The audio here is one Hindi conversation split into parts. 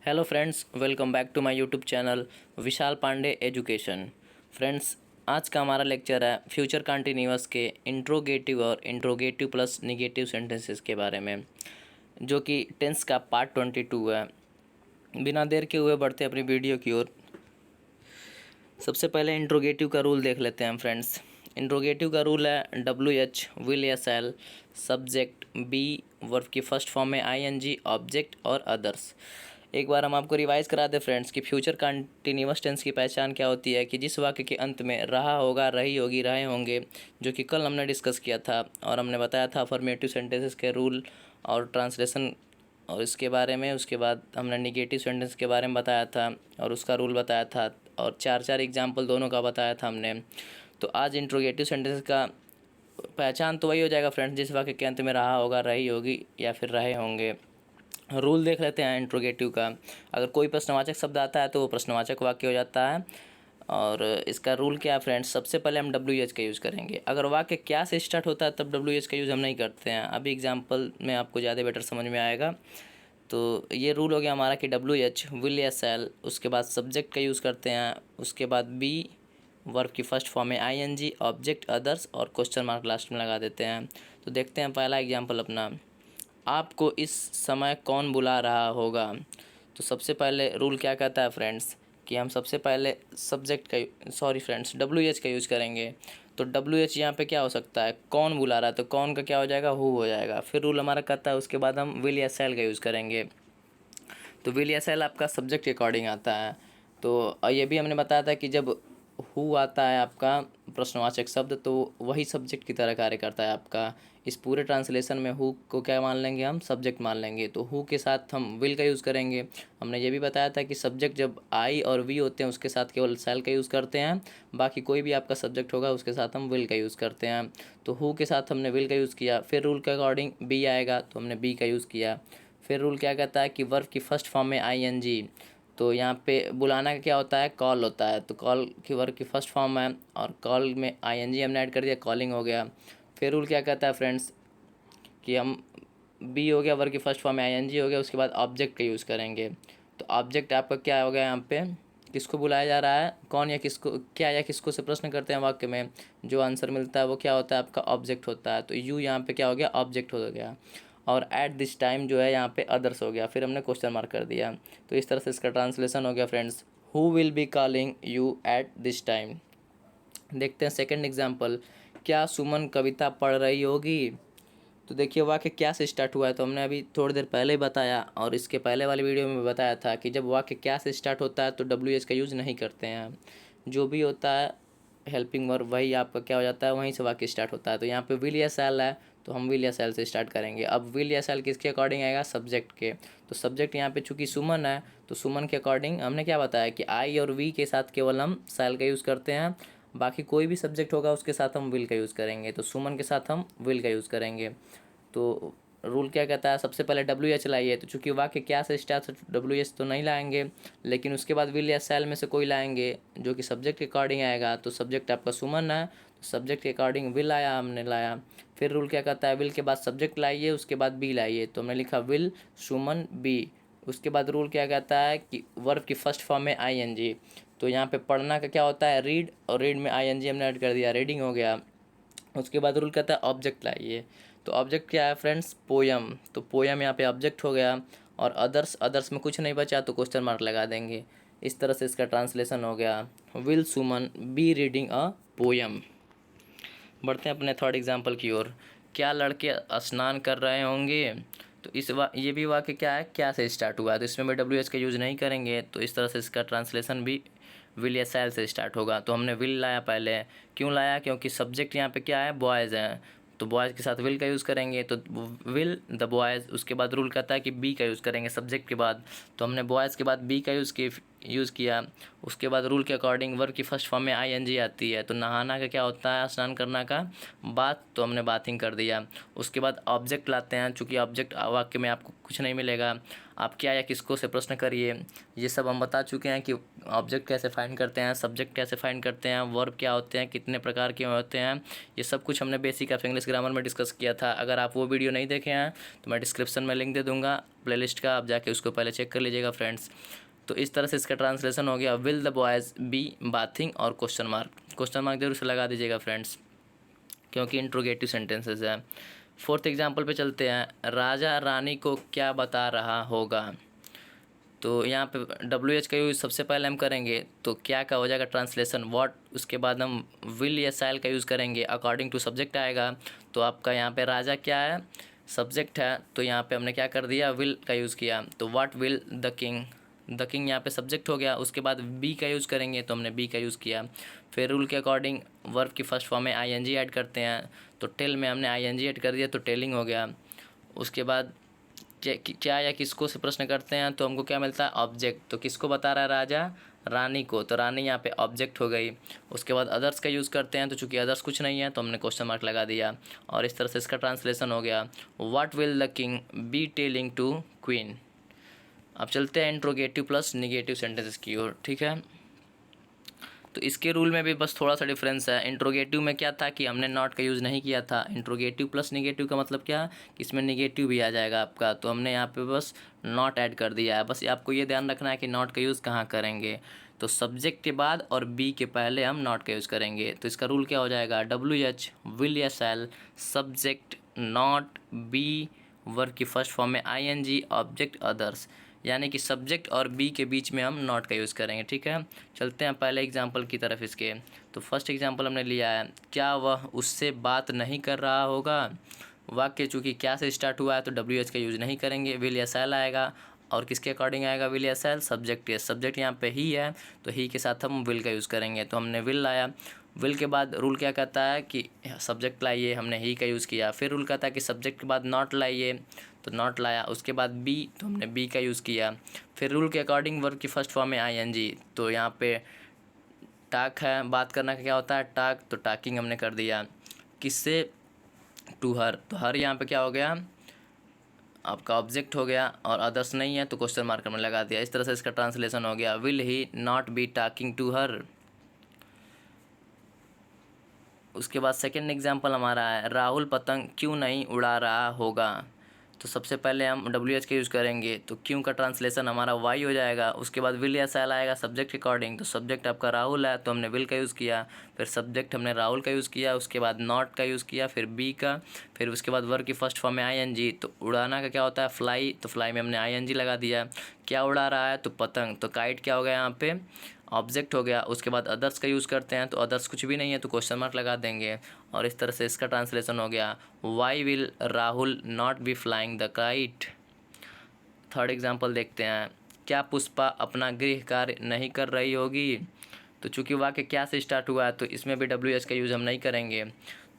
Hello friends, welcome back to my YouTube channel Vishal Pandey education. Friends, आज का हमारा लेक्चर है फ्यूचर कंटिन्यूअस के इंट्रोगेटिव और इंट्रोगेटिव प्लस निगेटिव सेंटेंसेस के बारे में, जो कि टेंस का पार्ट 22 है। बिना देर के हुए बढ़ते अपनी वीडियो की ओर। सबसे पहले इंट्रोगेटिव का रूल देख लेते हैं फ्रेंड्स। इंट्रोगेटिव का रूल है WH विल या शैल, सब्जेक्ट बी, वर्ब की फर्स्ट फॉर्म में ING, ऑब्जेक्ट और अदर्स। एक बार हम आपको रिवाइज करा दें फ्रेंड्स कि फ्यूचर कंटिन्यूअस टेंस की पहचान क्या होती है कि जिस वाक्य के अंत में रहा होगा, रही होगी, रहे होंगे, जो कि कल हमने डिस्कस किया था और हमने बताया था अफर्मेटिव सेंटेंसेस के रूल और ट्रांसलेशन और इसके बारे में। उसके बाद हमने निगेटिव सेंटेंस के बारे में बताया था और उसका रूल बताया था और चार एग्जाम्पल दोनों का बताया था हमने। तो आज इंट्रोगेटिव सेंटेंस का पहचान तो वही हो जाएगा फ्रेंड्स जिस वाक्य के अंत में रहा होगा, रही होगी या फिर रहे होंगे। रूल देख लेते हैं इंट्रोगेटिव का। अगर कोई प्रश्नवाचक शब्द आता है तो वो प्रश्नवाचक वाक्य हो जाता है। और इसका रूल क्या है फ्रेंड्स, सबसे पहले हम WH का यूज़ करेंगे। अगर वाक्य क्या से स्टार्ट होता है तब WH का यूज़ हम नहीं करते हैं। अभी एग्जांपल में आपको ज़्यादा बेटर समझ में आएगा। तो ये रूल हो गया हमारा कि WH विल या शैल, उसके बाद सब्जेक्ट का यूज़ करते हैं, उसके बाद बी, वर्ब की फर्स्ट फॉर्म में ING, ऑब्जेक्ट, अदर्स और क्वेश्चन मार्क लास्ट में लगा देते हैं। तो देखते हैं पहला एग्जाम्पल अपना, आपको इस समय कौन बुला रहा होगा। तो सबसे पहले रूल क्या कहता है फ्रेंड्स कि हम सबसे पहले सब्जेक्ट का फ्रेंड्स WH का यूज़ करेंगे। तो WH यहाँ पे क्या हो सकता है, कौन बुला रहा है, तो कौन का क्या हो जाएगा, हु हो जाएगा। फिर रूल हमारा कहता है उसके बाद हम विल या शैल का यूज़ करेंगे। तो विल या शैल आपका सब्जेक्ट के अकॉर्डिंग आता है। तो ये भी हमने बताया था कि जब हु आता है आपका प्रश्नवाचक शब्द तो वही सब्जेक्ट की तरह कार्य करता है आपका। इस पूरे ट्रांसलेशन में हु को क्या मान लेंगे, हम सब्जेक्ट मान लेंगे। तो हु के साथ हम विल का यूज़ करेंगे। हमने ये भी बताया था कि सब्जेक्ट जब आई और वी होते हैं उसके साथ केवल शैल का यूज़ करते हैं, बाकी कोई भी आपका सब्जेक्ट होगा उसके साथ हम विल का यूज़ करते हैं। तो हु के साथ हमने विल का यूज़ किया। फिर रूल के अकॉर्डिंग बी आएगा तो हमने बी का यूज़ किया। फिर रूल क्या कहता है कि वर्ब की फर्स्ट फॉर्म में ING। तो यहाँ पे बुलाना का क्या होता है, कॉल होता है। तो कॉल की वर्ब की फर्स्ट फॉर्म है और कॉल में ING हमने ऐड कर दिया, कॉलिंग हो गया। फिर रूल क्या कहता है फ्रेंड्स कि हम बी हो गया, वर्ब की फर्स्ट फॉर्म में ING हो गया, उसके बाद ऑब्जेक्ट का यूज़ करेंगे। तो ऑब्जेक्ट आपका क्या हो गया, यहाँ पे किसको बुलाया जा रहा है, कौन या किसको, क्या या किसको से प्रश्न करते हैं वाक्य में, जो आंसर मिलता है वो क्या होता है, आपका ऑब्जेक्ट होता है। तो यू यहाँ पे क्या हो गया, ऑब्जेक्ट हो गया। और एट दिस टाइम जो है यहाँ पे अदर्स हो गया, फिर हमने क्वेश्चन मार्क कर दिया। तो इस तरह से इसका ट्रांसलेशन हो गया friends, who will be calling you at this time. देखते हैं सेकंड एग्जांपल, क्या सुमन कविता पढ़ रही होगी। तो देखिए वाक्य क्या से स्टार्ट हुआ है, तो हमने अभी थोड़ी देर पहले ही बताया और इसके पहले वाली वीडियो में बताया था कि जब वाक्य क्या से स्टार्ट होता है तो WH का यूज़ नहीं करते हैं। जो भी होता है हेल्पिंग वर्ब वही आपका क्या हो जाता है, वहीं से वाक्य स्टार्ट होता है। तो यहाँ पे विल या शैल है तो हम विल या शैल से स्टार्ट करेंगे। अब विल या शैल किसके अकॉर्डिंग आएगा, सब्जेक्ट के। तो सब्जेक्ट यहाँ पे चूंकि सुमन है तो सुमन के अकॉर्डिंग हमने क्या बताया कि आई और वी के साथ केवल हम शैल का यूज़ करते हैं, बाकी कोई भी सब्जेक्ट होगा उसके साथ हम विल का यूज़ करेंगे। तो सुमन के साथ हम विल का यूज़ करेंगे। तो रूल क्या कहता है, सबसे पहले WH लाइए। तो चूंकि वाक्य क्या से स्टार्ट से WH तो नहीं लाएंगे, लेकिन उसके बाद विल या शैल में से कोई लाएंगे जो कि सब्जेक्ट के अकॉर्डिंग आएगा। तो सब्जेक्ट आपका सुमन है तो सब्जेक्ट के अकॉर्डिंग विल आया, हमने लाया। फिर रूल क्या कहता है, विल के बाद सब्जेक्ट लाइए, उसके बाद बी लाइए। तो हमने लिखा विल सुमन बी। उसके बाद रूल क्या कहता है कि वर्ब की फर्स्ट फॉर्म में ING। तो यहाँ पे पढ़ना का क्या होता है, रीड, और रीड में ING हमने ऐड कर दिया, रीडिंग हो गया। उसके बाद रूल कहता है ऑब्जेक्ट लाइए। तो ऑब्जेक्ट क्या है फ्रेंड्स, पोयम। तो पोयम यहाँ पे ऑब्जेक्ट हो गया। और अदर्स, अदर्स में कुछ नहीं बचा तो क्वेश्चन मार्क लगा देंगे। इस तरह से इसका ट्रांसलेशन हो गया, will Suman be reading a poem. बढ़ते हैं अपने थर्ड एग्जाम्पल की ओर, क्या लड़के स्नान कर रहे होंगे। तो ये भी वाक्य क्या है, क्या से स्टार्ट हुआ है, तो इसमें भी WH का यूज़ नहीं करेंगे। तो इस तरह से इसका ट्रांसलेशन भी विल या शैल से स्टार्ट होगा। तो हमने विल लाया पहले, क्यों लाया, क्योंकि सब्जेक्ट यहाँ पे क्या है, बॉयज़ हैं। तो बॉयज़ के साथ विल का यूज़ करेंगे, तो विल द बॉयज़। उसके बाद रूल कहता है कि बी का यूज़ करेंगे सब्जेक्ट के बाद। तो हमने बॉयज़ के बाद बी का यूज़ किए। यूज़ किया। उसके बाद रूल के अकॉर्डिंग वर्ब की फर्स्ट फॉर्म में आईएनजी आती है, तो नहाना का क्या होता है, स्नान करना का बात, तो हमने बाथिंग कर दिया। उसके बाद ऑब्जेक्ट लाते हैं, चूँकि ऑब्जेक्ट वाक्य में आपको कुछ नहीं मिलेगा, आप क्या या किसको से प्रश्न करिए, ये सब हम बता चुके हैं कि ऑब्जेक्ट कैसे फाइंड करते हैं, सब्जेक्ट कैसे फाइंड करते हैं, वर्ब क्या होते हैं, कितने प्रकार के होते हैं, ये सब कुछ हमने बेसिक ऑफ इंग्लिश ग्रामर में डिस्कस किया था। अगर आप वो वीडियो नहीं देखे हैं तो मैं डिस्क्रिप्शन में लिंक दे दूँगा प्लेलिस्ट का, आप जाके उसको पहले चेक कर लीजिएगा फ्रेंड्स। तो इस तरह से इसका ट्रांसलेशन हो गया, will the boys be bathing, और क्वेश्चन मार्क जरूर से लगा दीजिएगा फ्रेंड्स, क्योंकि इंट्रोगेटिव सेंटेंसेस है। फोर्थ एग्जाम्पल पे चलते हैं, राजा रानी को क्या बता रहा होगा। तो यहाँ पे डब्ल्यू एच का यूज़ सबसे पहले हम करेंगे, तो क्या का हो जाएगा ट्रांसलेशन व्हाट, उसके बाद हम विल या शैल का यूज़ करेंगे, अकॉर्डिंग टू सब्जेक्ट आएगा। तो आपका यहाँ पे राजा क्या है, सब्जेक्ट है, तो यहाँ पे हमने क्या कर दिया, विल का यूज़ किया, तो व्हाट विल द किंग यहाँ पे सब्जेक्ट हो गया। उसके बाद बी का यूज़ करेंगे, तो हमने बी का यूज़ किया। फिर रूल के अकॉर्डिंग वर्ब की फर्स्ट फॉर्म में आईएनजी ऐड करते हैं, तो टेल में हमने आईएनजी ऐड कर दिया, तो टेलिंग हो गया। उसके बाद क्या या किसको से प्रश्न करते हैं, तो हमको क्या मिलता है, ऑब्जेक्ट, तो किसको बता रहा है, राजा रानी को, तो रानी यहाँ पे ऑब्जेक्ट हो गई। उसके बाद अदर्स का यूज़ करते हैं, तो चूंकि अदर्स कुछ नहीं है तो हमने क्वेश्चन मार्क लगा दिया, और इस तरह से इसका ट्रांसलेशन हो गया, what will the king be telling to queen. अब चलते हैं इंट्रोगेटिव प्लस निगेटिव सेंटेंसेस की ओर, ठीक है। तो इसके रूल में भी बस थोड़ा सा डिफरेंस है। इंट्रोगेटिव में क्या था कि हमने नॉट का यूज़ नहीं किया था, इंट्रोगेटिव प्लस निगेटिव का मतलब क्या कि इसमें निगेटिव भी आ जाएगा आपका, तो हमने यहाँ पे बस नॉट ऐड कर दिया है। बस आपको ये ध्यान रखना है कि नॉट का यूज़ कहाँ करेंगे, तो सब्जेक्ट के बाद और बी के पहले हम नॉट का यूज़ करेंगे। तो इसका रूल क्या हो जाएगा, डब्ल्यू एच विल या शैल, सब्जेक्ट नॉट, बी वर्ब की फर्स्ट फॉर्म में आईएनजी, ऑब्जेक्ट अदर्स, यानी कि सब्जेक्ट और बी के बीच में हम नॉट का यूज़ करेंगे, ठीक है। चलते हैं पहले एग्जांपल की तरफ इसके। तो फर्स्ट एग्जांपल हमने लिया है, क्या वह उससे बात नहीं कर रहा होगा। वाक्य चूँकि क्या से स्टार्ट हुआ है तो डब्ल्यू एच का यूज़ नहीं करेंगे, विल या शैल आएगा, और किसके अकॉर्डिंग आएगा, विल या शैल, सब्जेक्ट के, सब्जेक्ट यहाँ पे ही है तो ही के साथ हम विल का यूज़ करेंगे, तो हमने विल लाया। विल के बाद रूल क्या कहता है कि सब्जेक्ट लाइए, हमने ही का यूज़ किया। फिर रूल कहता है कि सब्जेक्ट के बाद नॉट लाइए, तो नॉट लाया। उसके बाद बी, तो हमने बी का यूज़ किया। फिर रूल के अकॉर्डिंग वर्ब की फर्स्ट फॉर्म में आईएनजी, तो यहाँ पे टाक है, बात करना का क्या होता है, टाक, तो टाकिंग हमने कर दिया। किससे, टू हर, तो हर यहाँ पे क्या हो गया, आपका ऑब्जेक्ट हो गया, और अदर्स नहीं है तो क्वेश्चन मार्क में लगा दिया। इस तरह से इसका ट्रांसलेशन हो गया, will he not be talking to her. उसके बाद सेकेंड एग्जांपल हमारा है, राहुल पतंग क्यों नहीं उड़ा रहा होगा। तो सबसे पहले हम डब्ल्यू एच का यूज़ करेंगे, तो क्यों का ट्रांसलेशन हमारा वाई हो जाएगा। उसके बाद विल या शैल आएगा सब्जेक्ट के अकॉर्डिंग, तो सब्जेक्ट आपका राहुल है तो हमने विल का यूज़ किया। फिर सब्जेक्ट हमने राहुल का यूज़ किया, उसके बाद नॉट का यूज़ किया, फिर बी का, फिर उसके बाद वर्ब की फर्स्ट फॉर्म में आईएनजी, तो उड़ाना का क्या होता है, फ्लाई, तो फ्लाई में हमने आईएनजी लगा दिया। क्या उड़ा रहा है, तो पतंग, तो काइट क्या हो गया यहाँ पे, ऑब्जेक्ट हो गया। उसके बाद अदर्स का यूज़ करते हैं, तो अदर्स कुछ भी नहीं है तो क्वेश्चन मार्क लगा देंगे, और इस तरह से इसका ट्रांसलेशन हो गया, why will Rahul not be flying the kite. Third example देखते हैं, क्या पुष्पा अपना गृह कार्य नहीं कर रही होगी। तो चूँकि वाक्य क्या से स्टार्ट हुआ है तो इसमें भी डब्ल्यू एच का यूज़ हम नहीं करेंगे,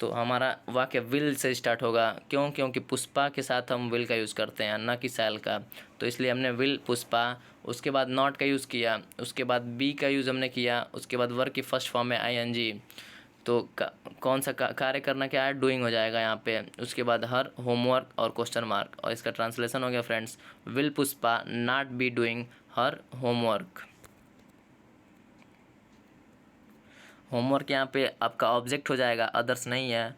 तो हमारा वाक्य विल से स्टार्ट होगा। क्यों, क्योंकि पुष्पा के साथ हम विल का यूज़ करते हैं, ना कि शैल का, तो इसलिए हमने विल पुष्पा। उसके बाद नॉट का यूज़ किया, उसके बाद बी का यूज़ हमने किया, उसके बाद वर्ब की फर्स्ट फॉर्म में आईएनजी, तो कौन सा कार्य करना क्या है, डूइंग हो जाएगा यहाँ पे। उसके बाद हर, होमवर्क और क्वेश्चन मार्क, और इसका ट्रांसलेशन हो गया friends, will Pushpa not be doing her homework. Homework यहाँ पे आपका ऑब्जेक्ट हो जाएगा, अदर्स नहीं है।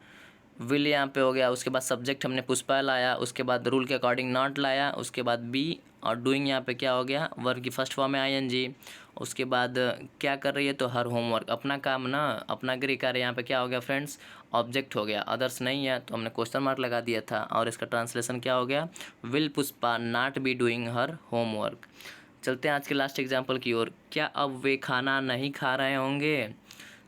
विल यहाँ पे हो गया, उसके बाद सब्जेक्ट हमने पुष्पा लाया, उसके बाद रूल के अकॉर्डिंग नॉट लाया, उसके बाद बी, और डूइंग यहाँ पे क्या हो गया, वर्ब की फर्स्ट फॉर्म में आईएनजी। उसके बाद क्या कर रही है, तो हर होमवर्क, अपना काम ना, अपना गृह कार्य, यहाँ पे क्या हो गया फ्रेंड्स, ऑब्जेक्ट हो गया, अदर्स नहीं है तो हमने क्वेश्चन मार्क लगा दिया था, और इसका ट्रांसलेशन क्या हो गया, will Pushpa not be doing her homework. चलते हैं आज के लास्ट एग्जाम्पल की ओर, क्या अब वे खाना नहीं खा रहे होंगे।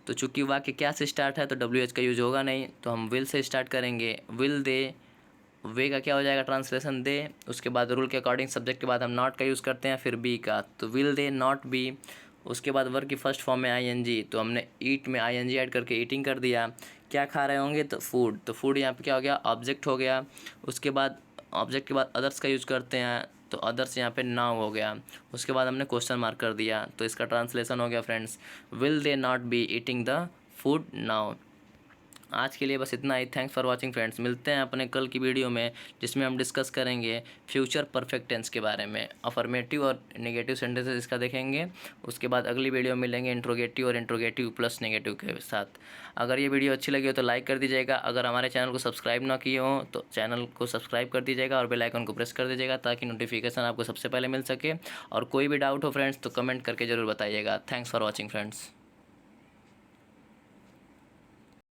तो चूँकि वाक्य क्या से स्टार्ट है तो डब्ल्यू एच का यूज़ होगा नहीं, तो हम विल से स्टार्ट करेंगे, विल दे, वे का क्या हो जाएगा ट्रांसलेशन, दे। उसके बाद रूल के अकॉर्डिंग सब्जेक्ट के बाद हम नॉट का यूज़ करते हैं, फिर बी का, तो विल दे नॉट बी। उसके बाद वर्ब की फर्स्ट फॉर्म में आईएनजी, तो हमने ईट में आईएनजी ऐड करके ईटिंग कर दिया। क्या खा रहे होंगे, तो फूड, तो फूड यहाँ पे क्या हो गया, ऑब्जेक्ट हो गया। उसके बाद ऑब्जेक्ट के बाद अदर्स का यूज़ करते हैं, तो अदर्स यहाँ पे नाउ हो गया। उसके बाद हमने क्वेश्चन मार्क कर दिया, तो इसका ट्रांसलेशन हो गया friends, will they not be eating the food now. आज के लिए बस इतना ही। Thanks for watching friends. मिलते हैं अपने कल की वीडियो में, जिसमें हम डिस्कस करेंगे फ्यूचर परफेक्ट टेंस के बारे में, अफर्मेटिव और नेगेटिव सेंटेंसेस इसका देखेंगे। उसके बाद अगली वीडियो में मिलेंगे इंट्रोगेटिव और इंट्रोगेटिव प्लस नेगेटिव के साथ। अगर ये वीडियो अच्छी लगी हो तो लाइक कर दीजिएगा। अगर हमारे चैनल को सब्सक्राइब ना किए हो तो चैनल को सब्सक्राइब कर दीजिएगा और बेल आइकन को प्रेस कर दीजिएगा, ताकि नोटिफिकेशन आपको सबसे पहले मिल सके। और कोई भी डाउट हो फ्रेंड्स तो कमेंट करके ज़रूर बताइएगा। Thanks for watching friends.